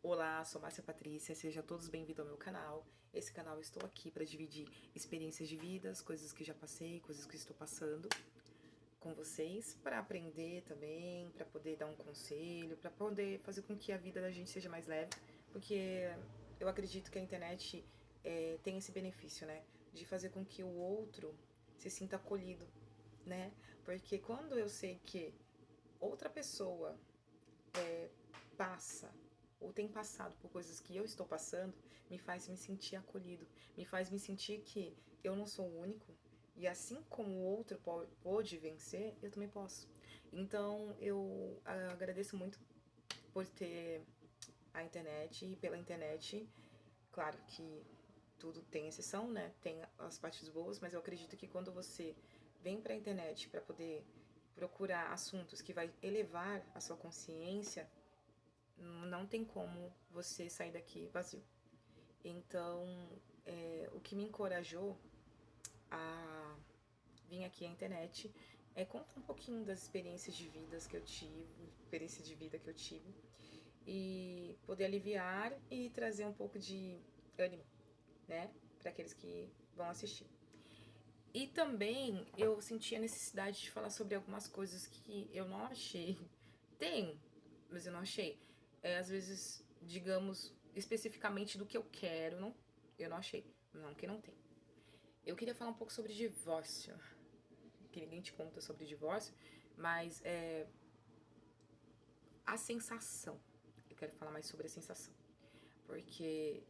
Olá, sou Márcia Patrícia, sejam todos bem-vindos ao meu canal. Esse canal eu estou aqui para dividir experiências de vidas, coisas que já passei, coisas que estou passando com vocês, para aprender também, para poder dar um conselho, para poder fazer com que a vida da gente seja mais leve, porque eu acredito que a internet tem esse benefício, né, de fazer com que o outro se sinta acolhido, né, porque quando eu sei que outra pessoa passa ou tem passado por coisas que eu estou passando, me faz me sentir acolhido, me faz me sentir que eu não sou o único e assim como o outro pôde vencer, eu também posso. Então eu agradeço muito por ter a internet e pela internet, claro que tudo tem exceção, né? Tem as partes boas, mas eu acredito que quando você vem para a internet para poder procurar assuntos que vai elevar a sua consciência, não tem como você sair daqui vazio. Então, o que me encorajou a vir aqui à internet é contar um pouquinho das experiências de vidas que eu tive, experiência de vida que eu tive, e poder aliviar e trazer um pouco de ânimo, né, para aqueles que vão assistir. E também eu senti a necessidade de falar sobre algumas coisas que eu não achei. Tem, mas eu não achei. Às vezes, digamos, especificamente do que eu quero, não, eu não achei. Não, que não tem. Eu queria falar um pouco sobre divórcio. Que ninguém te conta sobre divórcio, mas a sensação. Eu quero falar mais sobre a sensação. Porque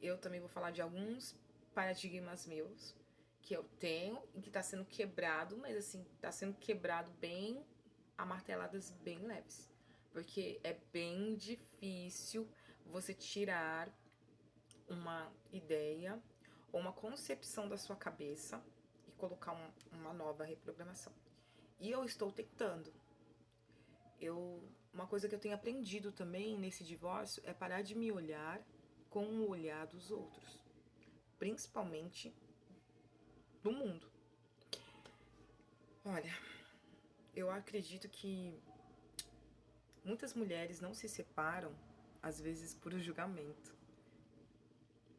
eu também vou falar de alguns paradigmas meus que eu tenho e que tá sendo quebrado, mas assim, tá sendo quebrado bem a marteladas bem leves. Porque é bem difícil você tirar uma ideia ou uma concepção da sua cabeça e colocar uma nova reprogramação. E eu estou tentando. Uma coisa que eu tenho aprendido também nesse divórcio é parar de me olhar com o olhar dos outros, principalmente do mundo. Olha, eu acredito que muitas mulheres não se separam, às vezes, por julgamento.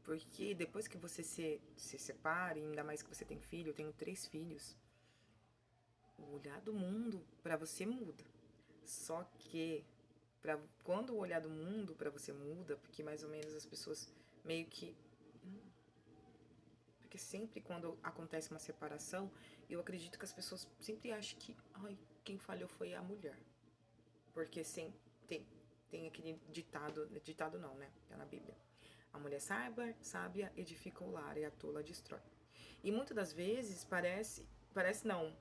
Porque depois que você se separa, e ainda mais que você tem filho, eu tenho 3 filhos, o olhar do mundo para você muda. Só que quando o olhar do mundo para você muda, porque mais ou menos as pessoas meio que porque sempre quando acontece uma separação, eu acredito que as pessoas sempre acham que, ai, quem falhou foi a mulher. Porque sempre tem aquele ditado não, né? Tá na Bíblia. A mulher sábia edifica o lar e a tola destrói. E muitas das vezes parece não,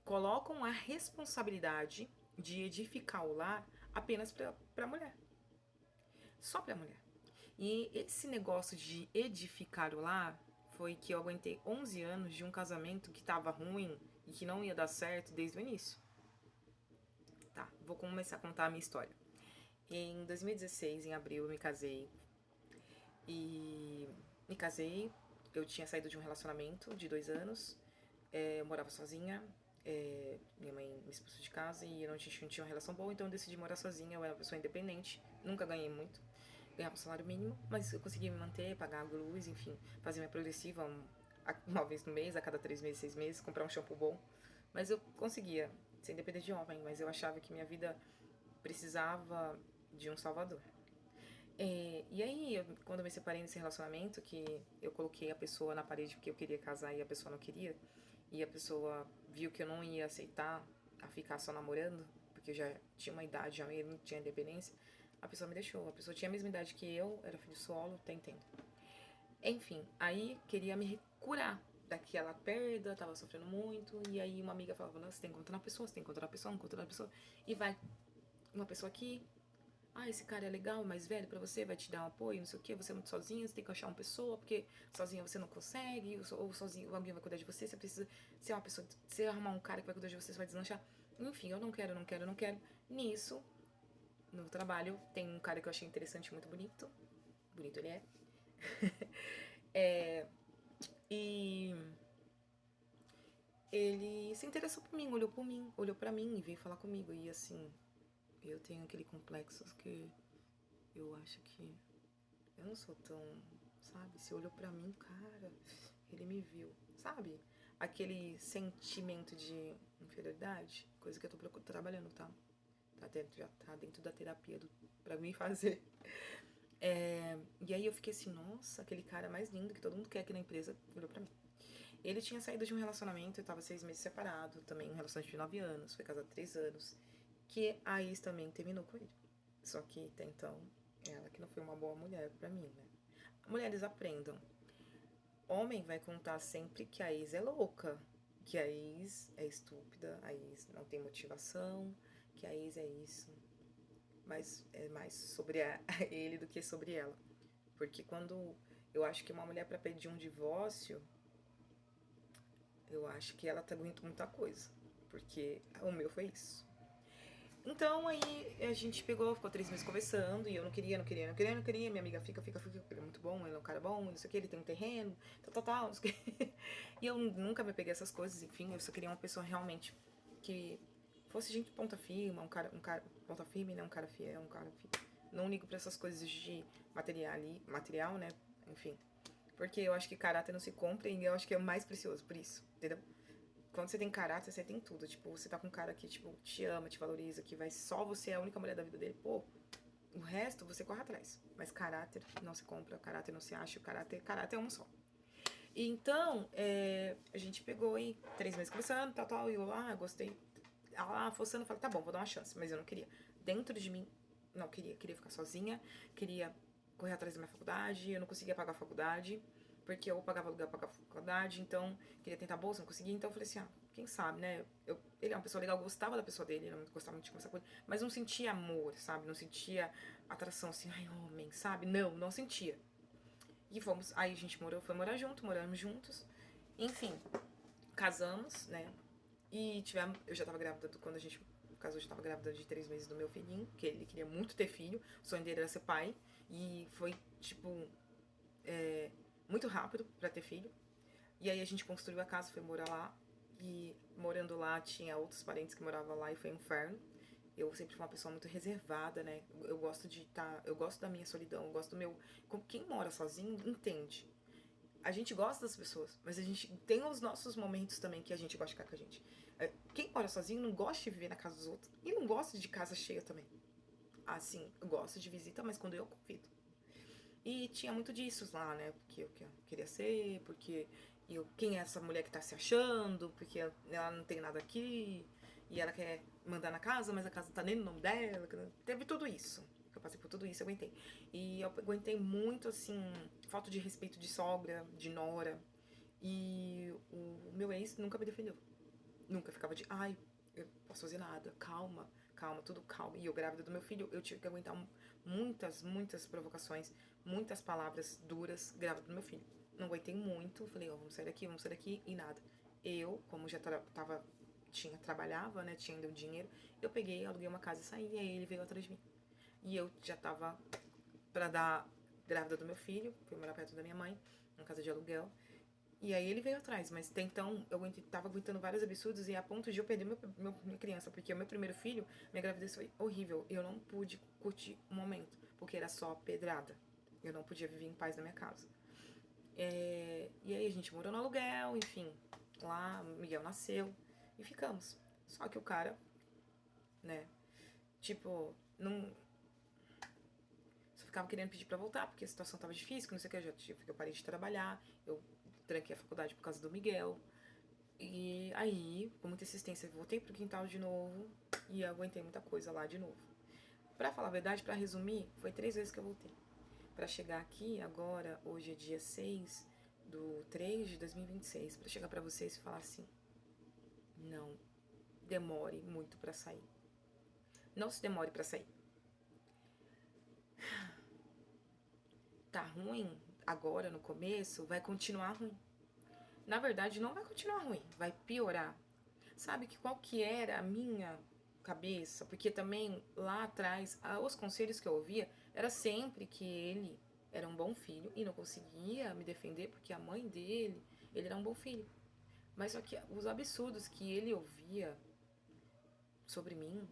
colocam a responsabilidade de edificar o lar apenas para a mulher. Só para a mulher. E esse negócio de edificar o lar foi que eu aguentei 11 anos de um casamento que estava ruim e que não ia dar certo desde o início. Tá, vou começar a contar a minha história. Em 2016, em abril, eu me casei. E me casei, eu tinha saído de um relacionamento de 2 anos, eu morava sozinha, minha mãe me expulsou de casa e eu não tinha uma relação boa, então eu decidi morar sozinha, eu era uma pessoa independente, nunca ganhei muito, ganhava um salário mínimo, mas eu conseguia me manter, pagar a luz, enfim, fazer minha progressiva uma vez no mês, a cada 3 meses, 6 meses, comprar um shampoo bom, mas eu conseguia ser independente de homem, mas eu achava que minha vida precisava de um salvador. E aí, quando eu me separei nesse relacionamento, que eu coloquei a pessoa na parede porque eu queria casar e a pessoa não queria, e a pessoa viu que eu não ia aceitar a ficar só namorando, porque eu já tinha uma idade, já não tinha independência, a pessoa me deixou. A pessoa tinha a mesma idade que eu, era filho solo, tá entendendo? Enfim, aí queria me curar daquela perda, tava sofrendo muito, e aí uma amiga falava, não, você tem que encontrar uma pessoa, você tem que encontrar uma pessoa, encontrar uma pessoa, e vai uma pessoa aqui, ah, esse cara é legal, mais velho pra você, vai te dar um apoio, não sei o que, você é muito sozinha, você tem que achar uma pessoa, porque sozinha você não consegue, ou sozinho alguém vai cuidar de você, você precisa ser uma pessoa, se arrumar um cara que vai cuidar de você, você vai deslanchar. Enfim, eu não quero, não quero, não quero. Nisso, no trabalho, tem um cara que eu achei interessante, muito bonito. Bonito ele é. E ele se interessou por mim, olhou pra mim e veio falar comigo. E assim, eu tenho aquele complexo que eu acho que eu não sou tão, sabe? Se olhou pra mim, cara, ele me viu, sabe? Aquele sentimento de inferioridade, coisa que eu tô trabalhando, tá? Já tá dentro da terapia pra mim fazer. E aí eu fiquei assim, nossa, aquele cara mais lindo que todo mundo quer aqui na empresa olhou pra mim. Ele tinha saído de um relacionamento, eu tava 6 meses separado, também um relacionamento de 9 anos, foi casado 3 anos, que a ex também terminou com ele. Só que até então, ela que não foi uma boa mulher pra mim, né? Mulheres aprendam. Homem vai contar sempre que a ex é louca, que a ex é estúpida, a ex não tem motivação, que a ex é isso. Mas é mais sobre ele do que sobre ela. Porque quando eu acho que uma mulher para pedir um divórcio, eu acho que ela tá aguentando muita coisa. Porque o meu foi isso. Então aí a gente ficou 3 meses conversando e eu não queria. Minha amiga fica, ele é muito bom, ele é um cara bom, não sei o que, ele tem um terreno, tal, não sei o que. E eu nunca me peguei essas coisas, enfim, eu só queria uma pessoa realmente que fosse gente ponta firme, um cara ponta firme, né? Um cara fiel, um cara fiel. Não ligo pra essas coisas de material, né? Enfim. Porque eu acho que caráter não se compra e eu acho que é o mais precioso, por isso, entendeu? Quando você tem caráter, você tem tudo. Tipo, você tá com um cara que, tipo, te ama, te valoriza, que vai só você é a única mulher da vida dele. Pô, o resto você corre atrás. Mas caráter não se compra, caráter não se acha, caráter é um só. E então, a gente pegou e 3 meses conversando, tal, e eu, gostei. Ela forçando, eu falei, tá bom, vou dar uma chance. Mas eu não queria. Dentro de mim, não queria. Queria ficar sozinha, queria correr atrás da minha faculdade, eu não conseguia pagar a faculdade porque eu pagava aluguel, pagava faculdade, então queria tentar bolsa, não conseguia, então eu falei assim, quem sabe, né? Ele é uma pessoa legal, eu gostava da pessoa dele, eu não gostava muito de conversar com ele, mas não sentia amor, sabe? Não sentia atração assim, ai, homem, sabe? Não sentia. E fomos, aí a gente foi morar junto, moramos juntos, enfim, casamos, né? E eu já tava grávida, quando a gente casou, eu já tava grávida de 3 meses do meu filhinho, que ele queria muito ter filho, o sonho dele era ser pai, e foi, tipo, muito rápido pra ter filho. E aí a gente construiu a casa, foi morar lá. E morando lá tinha outros parentes que moravam lá e foi um inferno. Eu sempre fui uma pessoa muito reservada, né? Eu gosto de estar. Eu gosto da minha solidão, eu gosto do meu. Quem mora sozinho entende. A gente gosta das pessoas, mas a gente tem os nossos momentos também que a gente gosta de ficar com a gente. Quem mora sozinho não gosta de viver na casa dos outros e não gosta de casa cheia também. Assim, eu gosto de visita, mas quando eu convido. E tinha muito disso lá, né? Porque eu queria ser, porque quem é essa mulher que tá se achando, porque ela não tem nada aqui, e ela quer mandar na casa, mas a casa tá nem no nome dela. Teve tudo isso. Eu passei por tudo isso, eu aguentei. E eu aguentei muito, assim, falta de respeito de sogra, de nora. E o meu ex nunca me defendeu. Nunca ficava de, ai, eu posso fazer nada, calma, tudo calma. E eu grávida do meu filho, eu tive que aguentar muitas provocações, muitas palavras duras grávida do meu filho. Não aguentei muito, falei, vamos sair daqui, e nada. Eu, como já trabalhava, né, tinha ainda um dinheiro, eu peguei, aluguei uma casa e saí, e aí ele veio atrás de mim. E eu já tava pra dar grávida do meu filho, fui morar perto da minha mãe, numa casa de aluguel. E aí ele veio atrás, mas até então eu tava aguentando vários absurdos e a ponto de eu perder minha criança, porque o meu primeiro filho, minha gravidez foi horrível. Eu não pude curtir o momento, porque era só pedrada. Eu não podia viver em paz na minha casa. E aí a gente morou no aluguel, enfim. Lá, Miguel nasceu e ficamos. Só que o cara, né, tipo, não. Só ficava querendo pedir pra voltar, porque a situação tava difícil, que não sei o que, eu parei de trabalhar, eu tranquei a faculdade por causa do Miguel. E aí, com muita insistência, voltei pro quintal de novo e aguentei muita coisa lá de novo. Pra falar a verdade, pra resumir, foi 3 vezes que eu voltei. Pra chegar aqui agora, hoje é dia 6/3/2026, pra chegar pra vocês e falar assim, não demore muito pra sair. Não se demore pra sair. Tá ruim agora no começo, vai continuar ruim. Na verdade, não vai continuar ruim, vai piorar. Sabe que qual que era a minha cabeça? Porque também lá atrás, os conselhos que eu ouvia era sempre que ele era um bom filho e não conseguia me defender porque a mãe dele, ele era um bom filho. Mas só que os absurdos que ele ouvia sobre mim,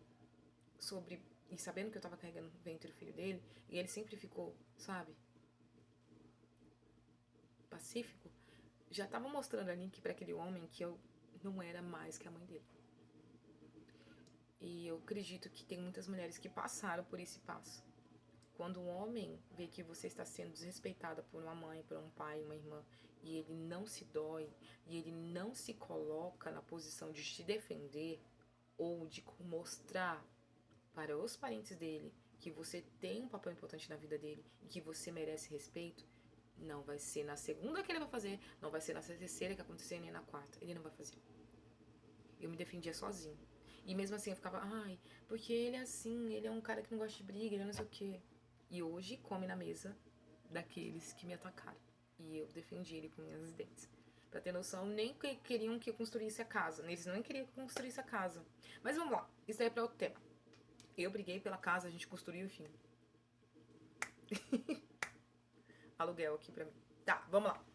sobre e sabendo que eu tava carregando no ventre o filho dele, e ele sempre ficou, sabe, pacífico, já tava mostrando ali que pra aquele homem que eu não era mais que a mãe dele. E eu acredito que tem muitas mulheres que passaram por esse passo. Quando um homem vê que você está sendo desrespeitada por uma mãe, por um pai, uma irmã, e ele não se dói, e ele não se coloca na posição de te defender ou de mostrar para os parentes dele que você tem um papel importante na vida dele e que você merece respeito, não vai ser na segunda que ele vai fazer, não vai ser na terceira que acontecer, nem na quarta. Ele não vai fazer. Eu me defendia sozinho. E mesmo assim eu ficava, ai, porque ele é assim, ele é um cara que não gosta de briga, ele não sei o quê. E hoje come na mesa daqueles que me atacaram. E eu defendi ele com minhas dentes. Pra ter noção, nem queriam que eu construísse a casa. Eles nem queriam que eu construísse a casa. Mas vamos lá, isso aí é pra outro tema. Eu briguei pela casa, a gente construiu, enfim. Aluguel aqui pra mim. Tá, vamos lá.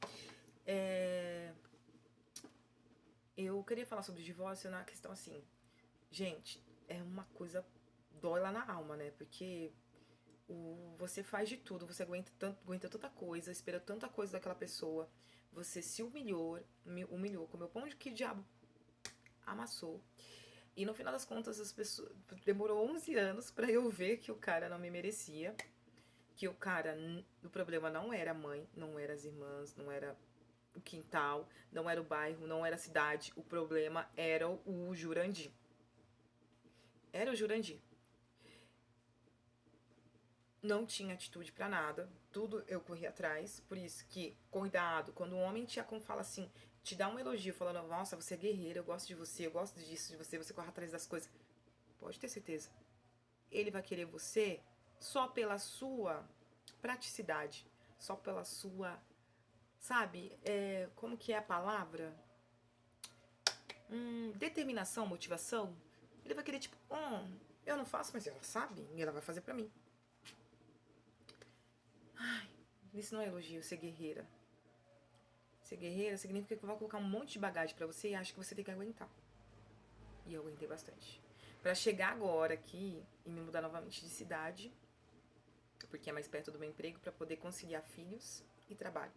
Eu queria falar sobre o divórcio na questão assim. Gente, é uma coisa dói lá na alma, né? Porque você faz de tudo, você aguenta tanta coisa, espera tanta coisa daquela pessoa. Você se humilhou, comeu pão de que diabo amassou. E no final das contas, as pessoas demorou 11 anos pra eu ver que o cara não me merecia. Que o cara, o problema não era a mãe, não era as irmãs, não era o quintal, não era o bairro, não era a cidade. O problema era o Jurandir. Era o Jurandir. Não tinha atitude pra nada, tudo eu corri atrás, por isso que, cuidado, quando um homem te fala assim, te dá um elogio falando, nossa, você é guerreira, eu gosto de você, eu gosto disso de você, você corre atrás das coisas, pode ter certeza, ele vai querer você só pela sua praticidade, só pela sua, sabe, como que é a palavra? Determinação, motivação. Ele vai querer tipo, eu não faço, mas ela sabe e ela vai fazer pra mim. Ai, isso não é elogio, ser guerreira. Ser guerreira significa que eu vou colocar um monte de bagagem pra você e acho que você tem que aguentar. E eu aguentei bastante. Pra chegar agora aqui e me mudar novamente de cidade, porque é mais perto do meu emprego, pra poder conciliar filhos e trabalho.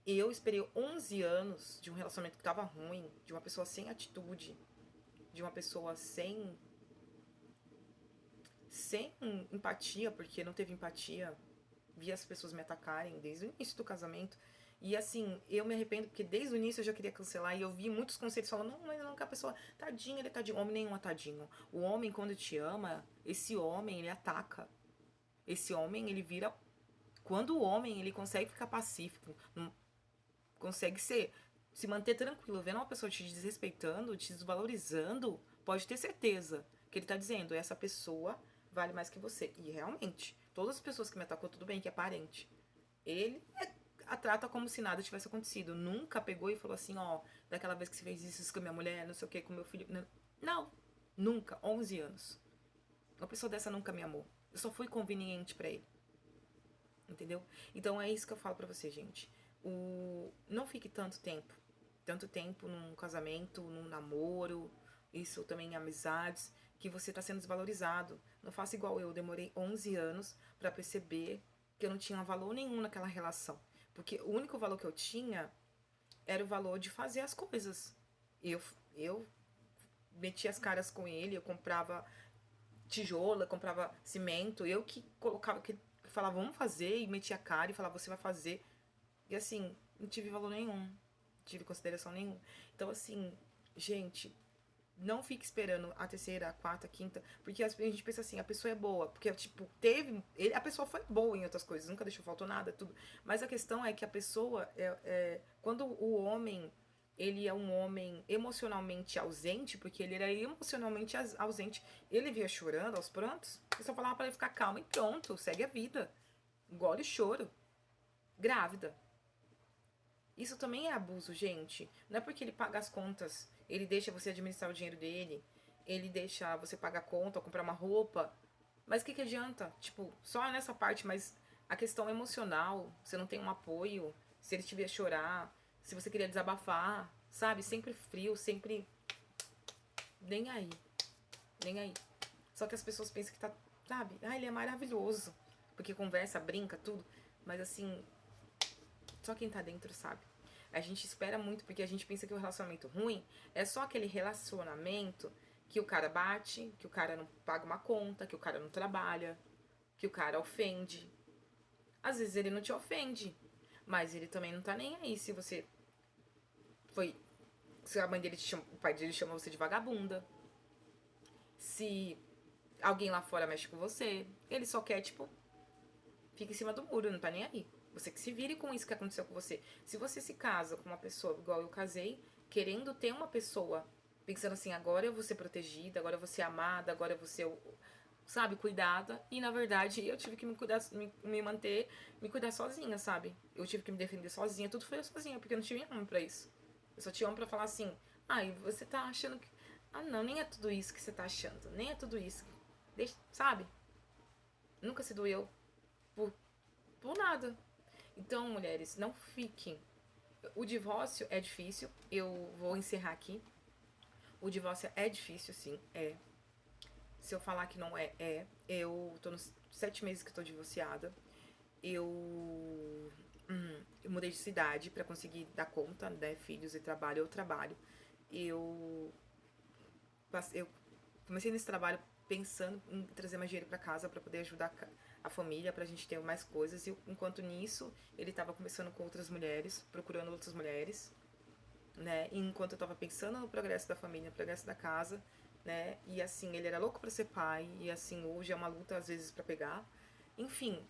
E eu esperei 11 anos de um relacionamento que tava ruim, de uma pessoa sem atitude, de uma pessoa sem empatia, porque não teve empatia. Vi as pessoas me atacarem desde o início do casamento. E assim, eu me arrependo porque desde o início eu já queria cancelar. E eu vi muitos conselhos falando, não, mas não, que a pessoa, tadinho, ele é tadinho. Homem nenhum é tadinho. O homem, quando te ama, esse homem, ele ataca. Esse homem, ele vira... Quando o homem, ele consegue ficar pacífico, consegue se manter tranquilo, vendo uma pessoa te desrespeitando, te desvalorizando, pode ter certeza que ele tá dizendo, essa pessoa vale mais que você. E realmente, todas as pessoas que me atacou, tudo bem, que é parente. Ele a trata como se nada tivesse acontecido. Nunca pegou e falou assim, daquela vez que você fez isso com a minha mulher, não sei o que, com meu filho. Não, nunca, 11 anos. Uma pessoa dessa nunca me amou. Eu só fui conveniente pra ele. Entendeu? Então é isso que eu falo pra você, gente. Não fique tanto tempo num casamento, num namoro, isso também em amizades, que você tá sendo desvalorizado. Não faça igual eu demorei 11 anos pra perceber que eu não tinha valor nenhum naquela relação. Porque o único valor que eu tinha era o valor de fazer as coisas. Eu metia as caras com ele, eu comprava tijolo, eu comprava cimento, eu que colocava, que falava, vamos fazer, e metia a cara e falava, você vai fazer. E assim, não tive valor nenhum, não tive consideração nenhuma. Então assim, gente, não fique esperando a terceira, a quarta, a quinta, porque a gente pensa assim, a pessoa é boa, porque, tipo, a pessoa foi boa em outras coisas, nunca deixou faltou nada, tudo. Mas a questão é que a pessoa, quando o homem, ele é um homem emocionalmente ausente, porque ele era emocionalmente ausente, ele via chorando aos prantos, eu só falava pra ele ficar calmo e pronto, segue a vida, engole o choro, grávida. Isso também é abuso, gente. Não é porque ele paga as contas, ele deixa você administrar o dinheiro dele, ele deixa você pagar a conta, comprar uma roupa. Mas o que adianta? Tipo, só nessa parte, mas a questão emocional, você não tem um apoio, se ele te ver chorar, se você queria desabafar, sabe? Sempre frio, sempre. Nem aí. Nem aí. Só que as pessoas pensam que tá, sabe? Ah, ele é maravilhoso. Porque conversa, brinca, tudo. Mas assim, só quem tá dentro sabe. A gente espera muito porque a gente pensa que o relacionamento ruim é só aquele relacionamento que o cara bate, que o cara não paga uma conta, que o cara não trabalha, que o cara ofende. Às vezes ele não te ofende, mas ele também não tá nem aí se você foi. Se a mãe dele te chama, o pai dele chama você de vagabunda. Se alguém lá fora mexe com você. Ele só quer, tipo, fica em cima do muro, não tá nem aí. Você que se vire com isso que aconteceu com você. Se você se casa com uma pessoa igual eu casei, querendo ter uma pessoa, pensando assim, agora eu vou ser protegida, agora eu vou ser amada, agora eu vou ser, sabe, cuidada. E na verdade eu tive que me cuidar, me manter, me cuidar sozinha, sabe? Eu tive que me defender sozinha, tudo foi eu sozinha, porque eu não tinha homem pra isso. Eu só tinha homem pra falar assim, ai, você tá achando que. Ah, não, nem é tudo isso que você tá achando, nem é tudo isso. Deixa, sabe? Nunca se doeu por, por nada. Então, mulheres, não fiquem. O divórcio é difícil. Eu vou encerrar aqui. O divórcio é difícil, sim. É. Se eu falar que não é, é. Eu tô nos 7 meses que eu tô divorciada. Eu, eu mudei de cidade pra conseguir dar conta, né? Filhos e trabalho. Eu trabalho. Eu, eu comecei nesse trabalho pensando em trazer mais dinheiro pra casa pra poder ajudar a família, pra gente ter mais coisas. E enquanto nisso, ele tava conversando com outras mulheres, procurando outras mulheres, né? E enquanto eu tava pensando no progresso da família, no progresso da casa, né? E assim, ele era louco pra ser pai, e assim, hoje é uma luta às vezes pra pegar. Enfim,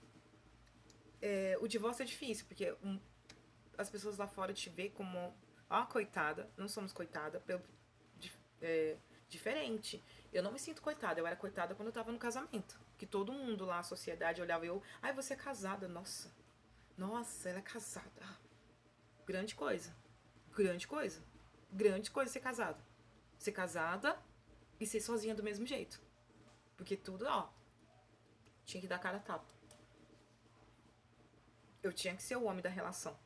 o divórcio é difícil, porque as pessoas lá fora te vê como, ó, coitada, não somos coitada, pelo, é, diferente. Eu não me sinto coitada, eu era coitada quando eu tava no casamento. Que todo mundo lá, a sociedade, olhava eu, ai, você é casada, nossa. Nossa, ela é casada. Grande coisa. Grande coisa. Grande coisa ser casada. Ser casada e ser sozinha do mesmo jeito. Porque tudo, ó, tinha que dar cara a tapa. Eu tinha que ser o homem da relação.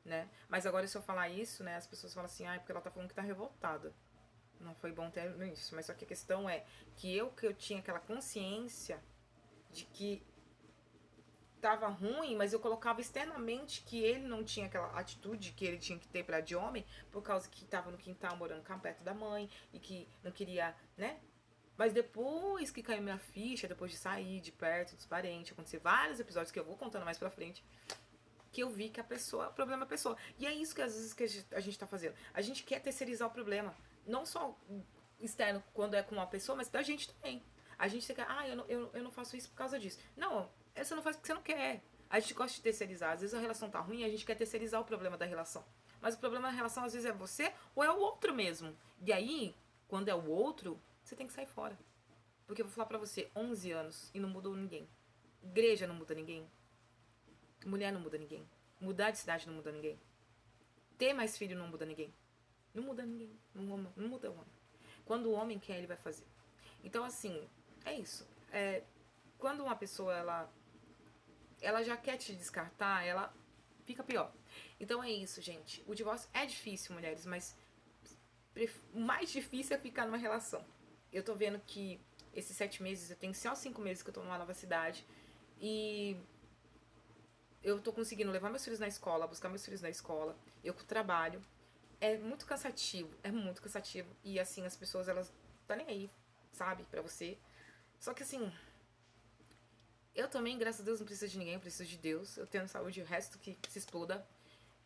Né? Mas agora se eu falar isso, né, as pessoas falam assim, ah, é porque ela tá falando que tá revoltada. Não foi bom ter isso, mas só que a questão é que eu tinha aquela consciência de que tava ruim, mas eu colocava externamente que ele não tinha aquela atitude que ele tinha que ter pra de homem, por causa que tava no quintal morando perto da mãe e que não queria, né? Mas depois que caiu minha ficha, depois de sair de perto dos parentes, aconteceu vários episódios que eu vou contando mais pra frente, que eu vi que a pessoa, o problema é a pessoa. E é isso que às vezes que a gente tá fazendo. A gente quer terceirizar o problema. Não só externo quando é com uma pessoa, mas da gente também. A gente fica, ah, eu não faço isso por causa disso. Não, você não faz porque você não quer. A gente gosta de terceirizar. Às vezes a relação tá ruim e a gente quer terceirizar o problema da relação. Mas o problema da relação às vezes é você ou é o outro mesmo. E aí, quando é o outro, você tem que sair fora. Porque eu vou falar pra você, 11 anos e não mudou ninguém. Igreja não muda ninguém. Mulher não muda ninguém. Mudar de cidade não muda ninguém. Ter mais filho não muda ninguém. Não muda ninguém. Não muda o homem. Quando o homem quer, ele vai fazer. Então, assim, é isso. Quando uma pessoa, ela já quer te descartar, ela fica pior. Então é isso, gente. O divórcio é difícil, mulheres, mas o mais difícil é ficar numa relação. Eu tô vendo que esses 7 meses, eu tenho só 5 meses que eu tô numa nova cidade. E eu tô conseguindo levar meus filhos na escola, buscar meus filhos na escola. Eu trabalho. É muito cansativo, é muito cansativo. E assim, as pessoas, elas tá nem aí, sabe, pra você. Só que assim, eu também, graças a Deus, não preciso de ninguém, eu preciso de Deus. Eu tenho saúde, o resto que se exploda.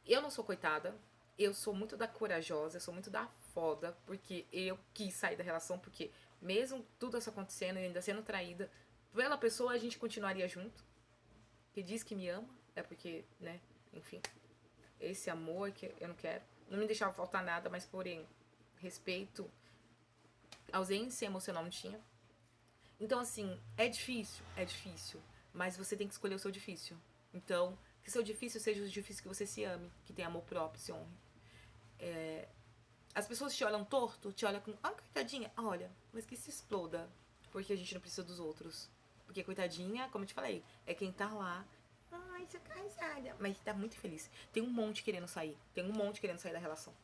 Eu não sou coitada, eu sou muito da corajosa, eu sou muito da foda, porque eu quis sair da relação, porque mesmo tudo isso acontecendo e ainda sendo traída pela pessoa, a gente continuaria junto. Que diz que me ama, é porque, né, enfim, esse amor que eu não quero. Não me deixava faltar nada, mas porém, respeito, ausência emocional não tinha. Então, assim, é difícil, mas você tem que escolher o seu difícil. Então, que seu difícil seja o difícil que você se ame, que tenha amor próprio, se honre. As pessoas te olham torto, te olham com, ah, coitadinha, olha, mas que se exploda, porque a gente não precisa dos outros. Porque coitadinha, como eu te falei, é quem tá lá, ai, sou casada, mas tá muito feliz. Tem um monte querendo sair, tem um monte querendo sair da relação.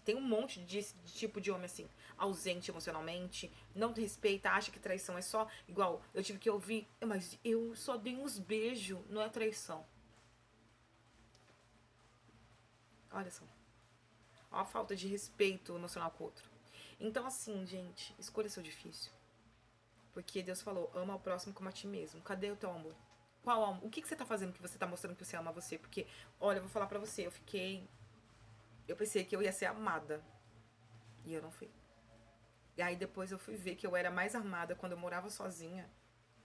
Tem um monte de tipo de homem assim, ausente emocionalmente, não te respeita, acha que traição é só igual. Eu tive que ouvir, mas eu só dei uns beijos, não é traição. Olha só. Olha a falta de respeito emocional com o outro. Então, assim, gente, escolha seu difícil. Porque Deus falou, ama o próximo como a ti mesmo. Cadê o teu amor? Qual amor? O que você tá fazendo que você tá mostrando que você ama você? Porque, olha, eu vou falar pra você, eu pensei que eu ia ser amada. E eu não fui. E aí depois eu fui ver que eu era mais amada quando eu morava sozinha.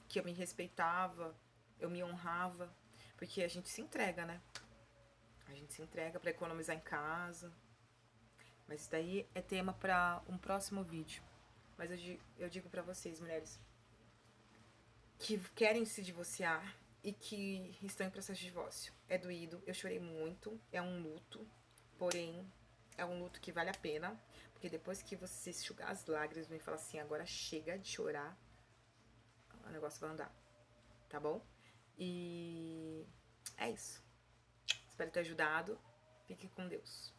Que eu me respeitava, eu me honrava. Porque a gente se entrega, né? A gente se entrega pra economizar em casa. Mas isso daí é tema pra um próximo vídeo. Mas eu digo pra vocês, mulheres, que querem se divorciar e que estão em processo de divórcio. É doído, eu chorei muito, é um luto, porém é um luto que vale a pena, porque depois que você enxugar as lágrimas e falar assim, agora chega de chorar, o negócio vai andar, tá bom? E é isso. Espero ter ajudado. Fique com Deus.